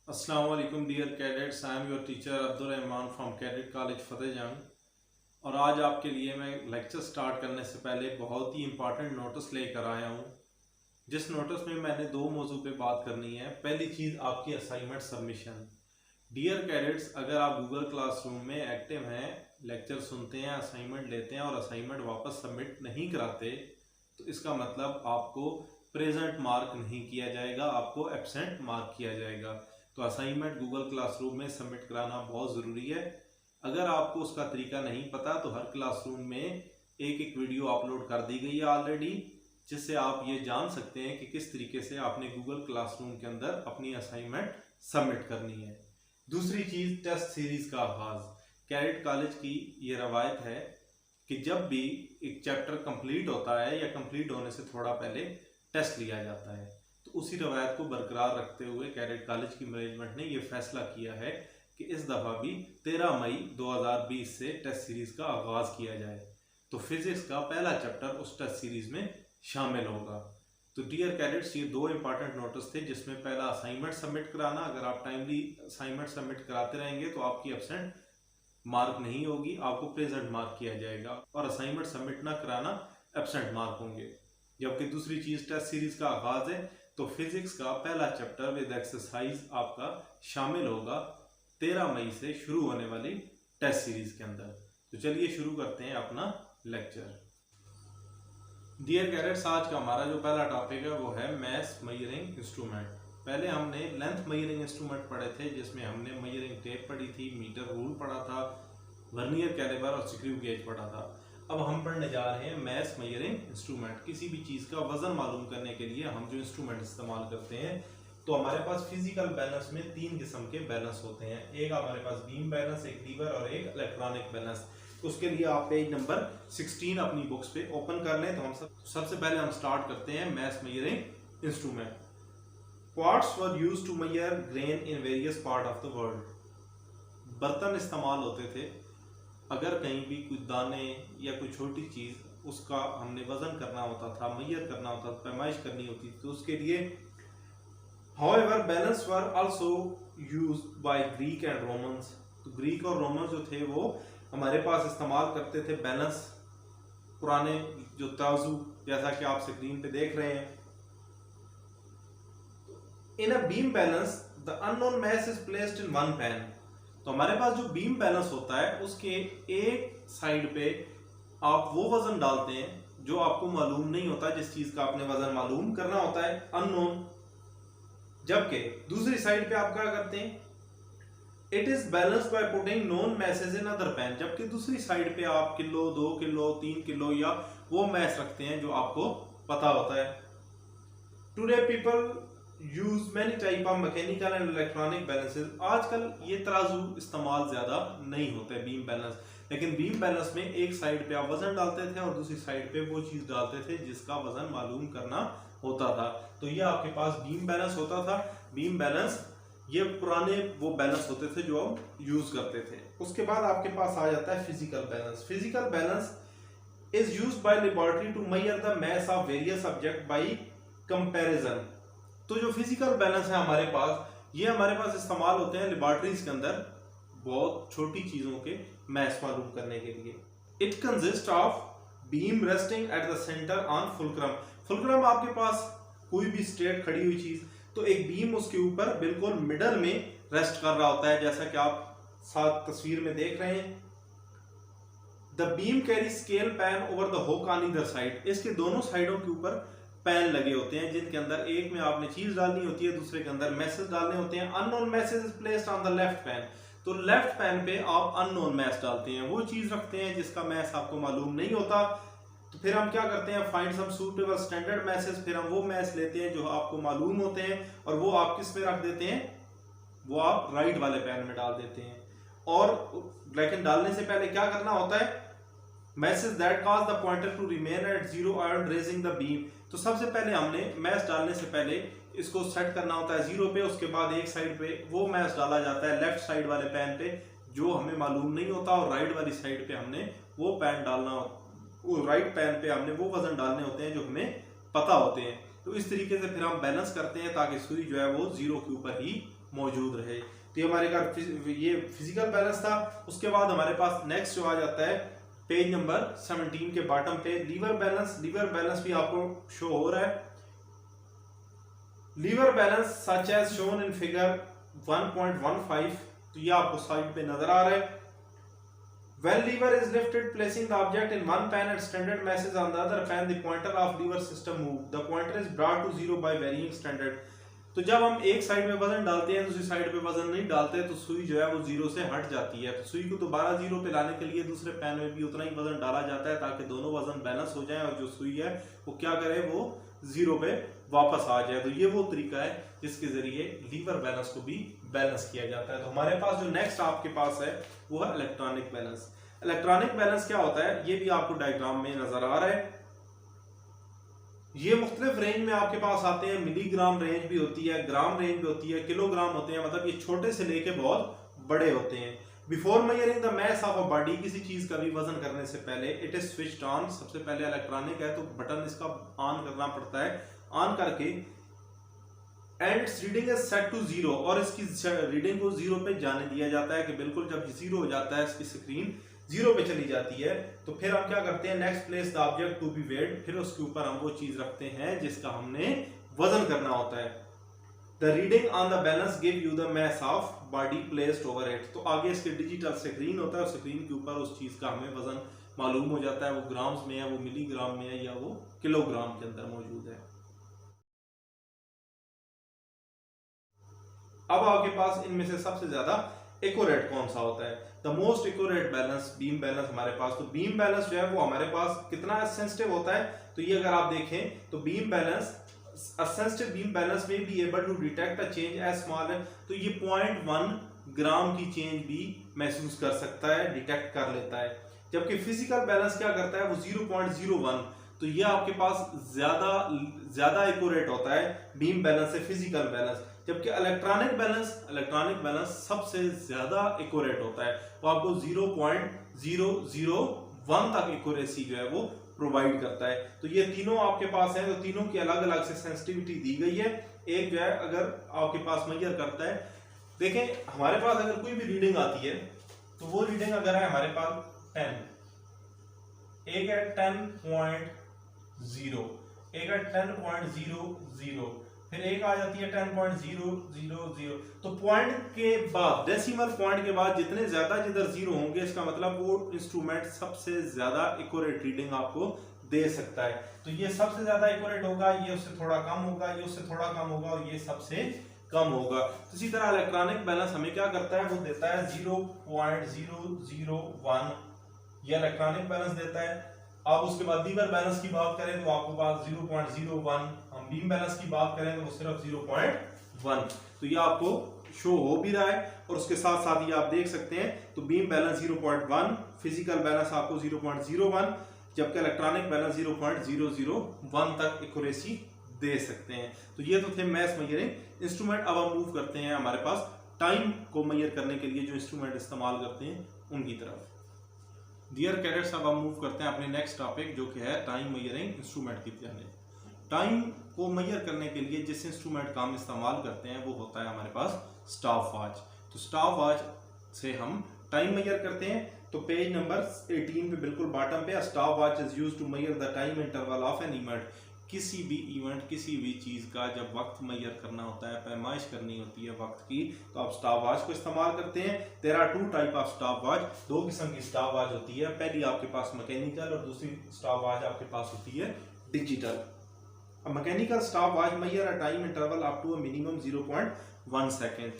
अस्सलाम वालेकुम dear cadets, I am your teacher Abdul Rahman from cadet college Fateh Jang. और आज आपके लिए मैं लेक्चर स्टार्ट करने से पहले बहुत ही इंपॉर्टेंट नोटिस लेकर आया हूँ, जिस नोटिस में मैंने दो मौजू पे बात करनी है। पहली चीज़ आपकी असाइनमेंट सबमिशन। डियर कैडेट्स, अगर आप गूगल क्लासरूम में एक्टिव हैं, लेक्चर सुनते हैं, असाइनमेंट लेते हैं और असाइनमेंट वापस सबमिट नहीं कराते, तो इसका मतलब आपको प्रेजेंट मार्क नहीं किया जाएगा, आपको एब्सेंट मार्क किया जाएगा। तो असाइनमेंट गूगल क्लासरूम में सबमिट कराना बहुत ज़रूरी है। अगर आपको उसका तरीका नहीं पता तो हर क्लासरूम में एक एक वीडियो अपलोड कर दी गई है ऑलरेडी, जिससे आप ये जान सकते हैं कि किस तरीके से आपने गूगल क्लासरूम के अंदर अपनी असाइनमेंट सबमिट करनी है। दूसरी चीज़, टेस्ट सीरीज़ का आगाज़। कैडेट कॉलेज की ये रवायत है कि जब भी एक चैप्टर कंप्लीट होता है या कंप्लीट होने से थोड़ा पहले टेस्ट लिया जाता है, तो उसी रवायत को बरकरार रखते हुए कैडेट कॉलेज की मैनेजमेंट ने यह फैसला किया है कि इस दफ़ा भी 13 मई 2020 से टेस्ट सीरीज़ का आगाज़ किया जाए। तो फिज़िक्स का पहला चैप्टर उस टेस्ट सीरीज़ में शामिल होगा। तो डियर कैडेट्स, ये दो इंपॉर्टेंट नोटिस थे, जिसमें पहला असाइनमेंट सबमिट कराना। अगर आप टाइमली असाइनमेंट सबमिट कराते रहेंगे तो आपकी एब्सेंट मार्क नहीं होगी, आपको प्रेजेंट मार्क किया जाएगा, और असाइनमेंट सबमिट ना कराना एब्सेंट मार्क होंगे। जबकि दूसरी चीज़, टेस्ट सीरीज़ का आगाज़ है, तो फिजिक्स का पहला चैप्टर विद एक्सरसाइज आपका शामिल होगा 13 मई से शुरू होने वाली टेस्ट सीरीज़ के अंदर। तो चलिए शुरू करते हैं अपना लेक्चर। डियर कैडेट्स, आज का हमारा जो पहला टॉपिक है वो है मैथ मेजरिंग इंस्ट्रूमेंट। पहले हमने लेंथ मेजरिंग इंस्ट्रूमेंट पढ़े थे, जिसमें हमने मेजरिंग टेप पढ़ी थी, मीटर रूल पढ़ा था, वर्नियर कैलिपर और स्क्रू गेज पढ़ा था। अब हम पढ़ने जा रहे हैं मैथ मेजरिंग इंस्ट्रूमेंट। किसी भी चीज़ का वजन मालूम करने के लिए हम जो इंस्ट्रूमेंट इस्तेमाल करते हैं, तो हमारे पास फिजिकल बैलेंस में तीन किस्म के बैलेंस होते हैं। एक हमारे पास बीम बैलेंस, एक लीवर और एक इलेक्ट्रॉनिक बैलेंस। उसके लिए आप पेज नंबर 16 अपनी बुक्स पे ओपन कर लें। तो हम सबसे पहले हम स्टार्ट करते हैं math measuring instrument. Quartz were used to measure grain in various part of the world. बर्तन इस्तेमाल होते थे, अगर कहीं भी कोई दाने या कोई छोटी चीज़ उसका हमने वजन करना होता था, मेजर करना होता था, पैमाइश करनी होती थी, तो उसके लिए however balance were also used by Greek and Romans. तो ग्रीक और रोमन्स जो थे वो हमारे पास इस्तेमाल करते थे बैलेंस, पुराने जो तराजू, जैसा कि आप स्क्रीन पे देख रहे हैं। In a beam balance the unknown mass is placed in one pan. तो हमारे पास जो बीम बैलेंस होता है, उसके एक साइड पे आप वो वजन डालते हैं जो आपको मालूम नहीं होता, जिस चीज का आपने वजन मालूम करना होता है, अननोन। जबकि दूसरी साइड पे आप क्या करते हैं, it is balanced by putting known message in other pan. जबकि दूसरी साइड पे आप किलो, 2 किलो, 3 किलो या वो मैस रखते हैं जो आपको पता होता है। Today people use many type of mechanical and electronic balances. आजकल ये तराजू इस्तेमाल ज्यादा नहीं होते बीम बैलेंस, लेकिन बीम बैलेंस में एक साइड पे आप वजन डालते थे और दूसरी साइड पे वो चीज डालते थे जिसका वजन मालूम करना होता था। तो ये आपके पास बीम बैलेंस होता था। बीम बैलेंस ये पुराने वो बैलेंस होते थे जो हम यूज करते थे। उसके बाद आपके पास आ जाता है physical balance. Physical balance is used by laboratory to measure the mass of various object by comparison. तो जो फिजिकल बैलेंस है हमारे पास, ये हमारे पास इस्तेमाल होते हैं लेबोरेटरीज के अंदर बहुत छोटी चीजों के मास मालूम करने के लिए। It consist of beam resting at the centre on fulcrum. Fulcrum आपके पास कोई भी स्ट्रेट खड़ी हुई चीज, तो एक बीम उसके ऊपर बिल्कुल मिडल में रेस्ट कर रहा होता है, जैसा कि आप साथ तस्वीर में देख रहे हैं। The beam carry scale pan over the hook on either side. इसके दोनों साइडों के ऊपर पैन लगे होते हैं, जिनके अंदर एक में आपने चीज डालनी होती है, दूसरे के अंदर मैसेज डालने होते हैं। Unknown message is placed on the left pan. तो लेफ्ट पैन पे आप अननोन मैस डालते हैं, वो चीज रखते हैं जिसका मैस आपको मालूम नहीं होता। तो फिर हम क्या करते हैं, find some suitable standard masses. फिर हम वो मैस लेते हैं जो आपको मालूम होते हैं और वो आप किस में रख देते हैं, वो आप राइट वाले पैन में डाल देते हैं। और लेकिन डालने से पहले क्या करना होता है, masses that cause the pointer to remain at zero and raising the beam. तो सबसे पहले हमने मैस डालने से पहले इसको सेट करना होता है जीरो पे। उसके बाद एक साइड पे वो मैस डाला जाता है लेफ्ट साइड वाले पैन पे जो हमें मालूम नहीं होता, और राइट वाली साइड पे हमने वो पैन डालना, वो राइट पैन पे हमने वो वजन डालने होते हैं जो हमें पता होते हैं। तो इस तरीके से फिर हम बैलेंस करते हैं ताकि सुई जो है वो जीरो के ऊपर ही मौजूद रहे। तो ये हमारे ये फिजिकल बैलेंस था। उसके बाद हमारे पास नेक्स्ट जो आ जाता है पेज नंबर 17 के बॉटम पे लीवर बैलेंस। लीवर बैलेंस भी आपको शो हो रहा है। Lever balance such as shown in figure 1.15, तो ये आपको साइड पे नजर आ रहा है। When lever is lifted, placing the object in one pan at standard masses on the other pan, the pointer of lever system move. The pointer is brought to zero by varying standard. तो जब हम एक side में वजन डालते हैं दूसरी side पे वजन नहीं डालते तो सुई जो है वो जीरो से हट जाती है। तो सुई को दोबारा जीरो पे लाने के लिए दूसरे पैन में भी उतना ही वजन डाला जाता है ताकि दोनों वजन बैलेंस हो जाए और जो सुई है वो क्या करे, वो जीरो पे वापस आ जाए। तो ये वो तरीका है जिसके जरिए लीवर बैलेंस को भी बैलेंस किया जाता है। तो हमारे पास जो नेक्स्ट आपके पास है वो है इलेक्ट्रॉनिक बैलेंस। इलेक्ट्रॉनिक बैलेंस क्या होता है ये भी आपको डायग्राम में नजर आ रहा है। ये मुख्तलिफ रेंज में आपके पास आते हैं। मिलीग्राम रेंज भी होती है, ग्राम रेंज भी होती है, किलोग्राम होते हैं, मतलब ये छोटे से लेके बहुत बड़े होते हैं। Before measuring the mass of a body, किसी चीज का भी वजन करने से पहले इट इज स्विच्ड ऑन। सबसे पहले इलेक्ट्रॉनिक है तो बटन इसका ऑन करना पड़ता है। ऑन करके and its reading is set to zero, और इसकी रीडिंग को जीरो पे जाने दिया जाता है कि बिल्कुल जब जीरो हो जाता है इसकी स्क्रीन जीरो पे चली जाती है तो फिर हम क्या करते हैं, next place the object to be weight, फिर उसके ऊपर हम वो चीज रखते हैं जिसका हमने वजन करना होता है। The reading on the balance give you the mass of body placed over it. तो आगे इसके डिजिटल स्क्रीन होता है, स्क्रीन के ऊपर उस चीज का हमें वजन मालूम हो जाता है, वो ग्राम्स में है, वो मिलीग्राम में है या वो किलोग्राम के अंदर मौजूद है। अब आपके पास इनमें से सबसे ज्यादा एक्यूरेट कौन सा होता है? The most accurate balance beam balance हमारे पास। तो बीम बैलेंस जो है वो हमारे पास कितना सेंसिटिव होता है, तो ये अगर आप देखें तो beam balance sensitive beam balance में भी able to detect a change as small है, तो ये 0.1 ग्राम की चेंज भी महसूस कर सकता है, डिटेक्ट कर लेता है। जबकि फिजिकल बैलेंस क्या करता है, वो 0.01, तो ये आपके पास ज्यादा एक्यूरेट होता है बीम बैलेंस से फिजिकल बैलेंस। जबकि इलेक्ट्रॉनिक बैलेंस सबसे ज्यादा एक्यूरेट होता है, वो आपको 0.001 तक एक्यूरेसी जो है वो प्रोवाइड करता है। तो ये तीनों आपके पास हैं, तो तीनों की अलग अलग से सेंसिटिविटी दी गई है। एक जो है अगर आपके पास मेजर करता है, देखें हमारे पास अगर कोई भी रीडिंग आती है तो वो रीडिंग अगर है हमारे पास 10, एक है 10.0, एक है 10.00, फिर एक आ जाती है 10.000। तो पॉइंट के बाद, डेसिमल पॉइंट के बाद जितने ज्यादा जिधर जीरो होंगे इसका मतलब वो इंस्ट्रूमेंट सबसे ज्यादा एक्यूरेट रीडिंग आपको दे सकता है। तो ये सबसे ज्यादा एक्यूरेट होगा, ये उससे थोड़ा कम होगा, ये उससे थोड़ा कम होगा और ये सबसे कम होगा। तो इसी तरह इलेक्ट्रॉनिक बैलेंस हमें क्या करता है, वो देता है 0.001, ये इलेक्ट्रॉनिक बैलेंस देता है। अब उसके बाद लीवर बैलेंस की बात करें तो आपके पास 0.01, हम बीम बैलेंस की बात करें तो वो सिर्फ 0.1। तो ये आपको शो हो भी रहा है और उसके साथ साथ ये आप देख सकते हैं, तो बीम बैलेंस 0.1, फिजिकल बैलेंस आपको 0.01, जबकि इलेक्ट्रॉनिक बैलेंस 0.001 तक एक्यूरेसी दे सकते हैं। तो ये तो थे मैथ मेजरिंग इंस्ट्रूमेंट। अब हम मूव करते हैं हमारे पास टाइम को मेजर करने के लिए जो इंस्ट्रूमेंट इस्तेमाल करते हैं उनकी तरफ। डियर कैडेट्स, अब हम मूव करते हैं अपने नेक्स्ट टॉपिक जो कि है टाइम मेजरिंग इंस्ट्रूमेंट की तरफ। टाइम को मेजर करने के लिए जिस इंस्ट्रूमेंट का हम इस्तेमाल करते हैं वो होता है हमारे पास स्टॉप वॉच। तो स्टॉप वॉच से हम टाइम मेजर करते हैं। तो पेज नंबर 18 पे बिल्कुल बॉटम पे, stop watch is used to measure the time interval of an event. किसी भी इवेंट, किसी भी चीज का जब वक्त मेजर करना होता है, पैमाइश करनी होती है वक्त की, तो आप स्टॉप वॉच को इस्तेमाल करते हैं। There are 2 type of stop watch, 2 किस्म की स्टॉप वॉच होती है। पहली आपके पास मैकेनिकल और दूसरी स्टॉप वॉच आपके पास होती है digital. Mechanical stop watch measure a time interval up to a minimum 0.1 second.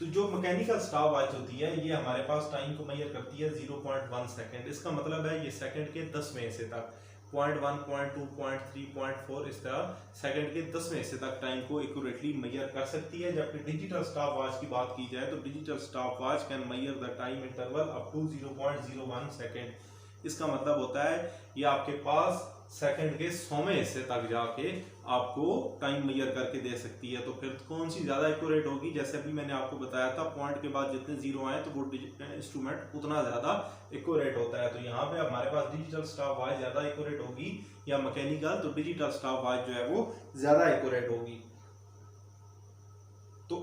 तो जो मैकेनिकल स्टॉप वॉच होती है ये हमारे पास टाइम को मेजर करती है 0.1 सेकेंड। इसका मतलब है ये सेकंड के 10वें हिस्से तक 0.1, 0.2, 0.3, 0.4 इस तरह सेकंड के 10वें हिस्से तक टाइम को एक्यूरेटली मेजर कर सकती है। जबकि डिजिटल स्टॉप वॉच की बात की जाए तो digital stop watch can measure the time interval up to 0.01 second. इसका मतलब होता है ये आपके पास सेकंड के 100वें हिस्से तक जाके आपको टाइम मेजर करके दे सकती है। तो फिर कौन सी ज्यादा एक्यूरेट होगी, जैसे अभी मैंने आपको बताया था पॉइंट के बाद जितने जीरो आए तो वो इंस्ट्रूमेंट उतना ज्यादा एक्यूरेट होता है। तो यहाँ पे हमारे पास डिजिटल स्टॉप वॉच ज्यादा एक्यूरेट होगी या मैकेनिकल, तो डिजिटल स्टॉप वॉच जो है वो ज्यादा एक्यूरेट होगी। तो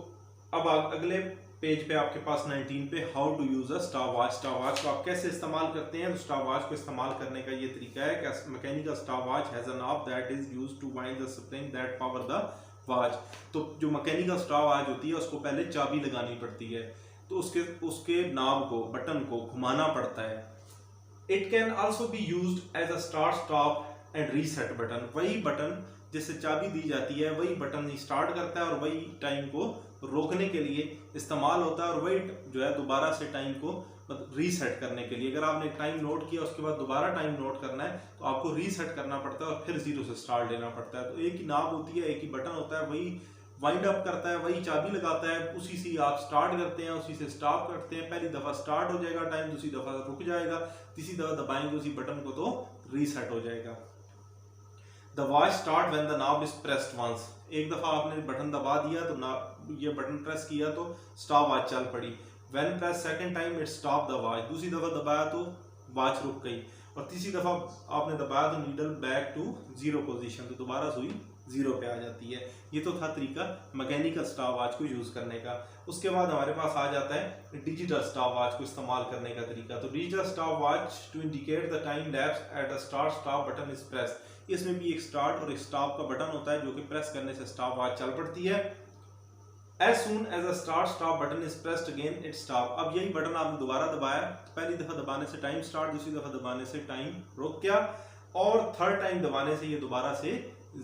अब अगले पेज पे आपके पास 19 पे how to use a stopwatch. Stopwatch को आप कैसे इस्तेमाल करते हैं? तो स्टॉपवॉच को इस्तेमाल करने का ये तरीका है कि mechanical stopwatch has a knob that is used to wind the spring that power the watch. तो जो मैकेनिकल स्टॉपवॉच होती है उसको पहले चाबी लगानी पड़ती है, तो उसके नॉब को, बटन को घुमाना पड़ता है। It can also be used as a start stop and reset button. वही बटन जिससे चाबी दी जाती है वही बटन ही स्टार्ट करता है और वही टाइम को रोकने के लिए इस्तेमाल होता है, और वही जो है दोबारा से टाइम को रीसेट करने के लिए। अगर आपने टाइम नोट किया उसके बाद दोबारा टाइम नोट करना है तो आपको रीसेट करना पड़ता है और फिर जीरो से स्टार्ट लेना पड़ता है। तो एक ही नाब होती है, एक ही बटन होता है, वही वाइंड अप करता है, वही चाबी लगाता है, उसी से आप स्टार्ट करते हैं, उसी से स्टॉप करते हैं। पहली दफ़ा स्टार्ट हो जाएगा टाइम, दूसरी दफ़ा रुक जाएगा, तीसरी दफ़ा दबाएंगे उसी बटन को तो रीसेट हो जाएगा। The watch start when the knob is pressed once. एक दफ़ा आपने बटन दबा दिया तो ये बटन प्रेस किया तो स्टॉप वॉच चल पड़ी। When press second time it stop the watch. दूसरी दफ़ा दबाया तो वॉच रुक गई, और तीसरी दफ़ा आपने दबाया तो needle back to zero position, तो दोबारा सुई जीरो पे आ जाती है। ये तो था तरीका मैकेनिकल स्टॉप वॉच को यूज़ करने का। उसके बाद हमारे पास आ जाता है डिजिटल स्टॉप वॉच को इस्तेमाल करने का तरीका। तो digital stop watch to indicate the time lapse at a start stop button is press. इसमें भी एक स्टार्ट और एक स्टॉप का बटन होता है जो कि प्रेस करने से स्टॉप वॉच चल पड़ती है। As soon as a start stop button is pressed again it stop। अब यही बटन आपने दोबारा दबाया, पहली दफा दबाने से टाइम स्टार्ट, दूसरी दफा दबाने से टाइम रुक गया, और थर्ड टाइम दबाने से ये दोबारा से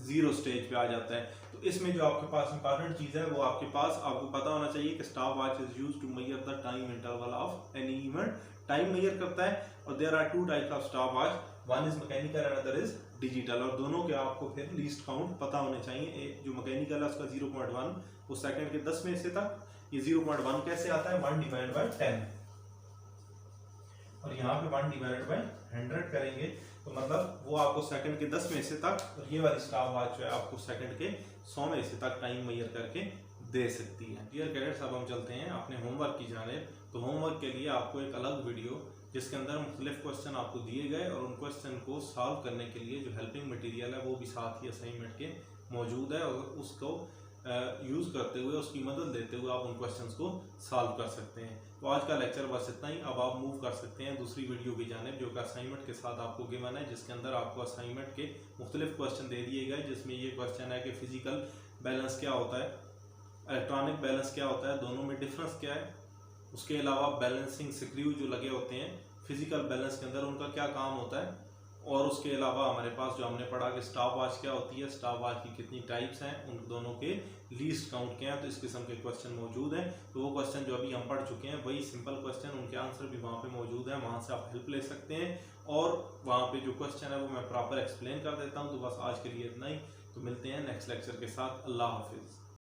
जीरो स्टेज पे आ जाता है। तो इसमें जो आपके पास इंपॉर्टेंट चीज़ है वो आपको पता होना चाहिए कि stop watch is used to measure the time interval of any event. Time measure करता है, और there are two types of stop watch, one is mechanical and other is digital. और दोनों के आपको फिर लीस्ट काउंट पता होने चाहिए। जो मैकेनिकल है उसका 0.1 वो सेकंड के 10 में से तक, ये 0.1 कैसे आता है 1 डिवाइड बाय 10, और यहाँ पे 1 डिवाइड बाय 100 करेंगे तो मतलब वो आपको सेकंड के 10 में से तक, और ये वाली स्टॉप वॉच जो है आपको सेकंड के 100 में से तक टाइम मेजर करके दे सकती है। डियर कैडेट्स, अब हम चलते हैं अपने होमवर्क की जानिब। तो होमवर्क के लिए आपको एक अलग वीडियो जिसके अंदर मुख्तलिफ क्वेश्चन आपको दिए गए और उन क्वेश्चन को सॉल्व करने के लिए जो हेल्पिंग मटेरियल है वो भी साथ ही असाइनमेंट के मौजूद है, और उसको यूज़ करते हुए, उसकी मदद लेते हुए आप उन क्वेश्चंस को सॉल्व कर सकते हैं। तो आज का लेक्चर बस इतना ही। अब आप मूव कर सकते हैं दूसरी वीडियो की जानिब जो कि असाइनमेंट के साथ आपको गिवन है, जिसके अंदर आपको असाइनमेंट के मुख्तलिफ क्वेश्चन दे दिए गए, जिसमें ये क्वेश्चन है कि फिजिकल बैलेंस क्या होता है, इलेक्ट्रॉनिक बैलेंस क्या होता है, दोनों में डिफरेंस क्या है। उसके अलावा बैलेंसिंग स्क्रू जो लगे होते हैं फिजिकल बैलेंस के अंदर, उनका क्या काम होता है। और उसके अलावा हमारे पास जो हमने पढ़ा कि स्टॉप वॉच क्या होती है, स्टॉप वॉच की कितनी टाइप्स हैं, उन दोनों के लीस्ट काउंट क्या हैं। तो इस किस्म के क्वेश्चन मौजूद हैं। तो वो क्वेश्चन जो अभी हम पढ़ चुके हैं वही सिंपल क्वेश्चन, उनके आंसर भी वहाँ पे मौजूद हैं, वहाँ से आप हेल्प ले सकते हैं। और वहाँ पे जो क्वेश्चन है वो मैं प्रॉपर एक्सप्लेन कर देता हूँ। तो बस आज के लिए इतना ही। तो मिलते हैं नेक्स्ट लेक्चर के साथ। अल्लाह हाफिज़।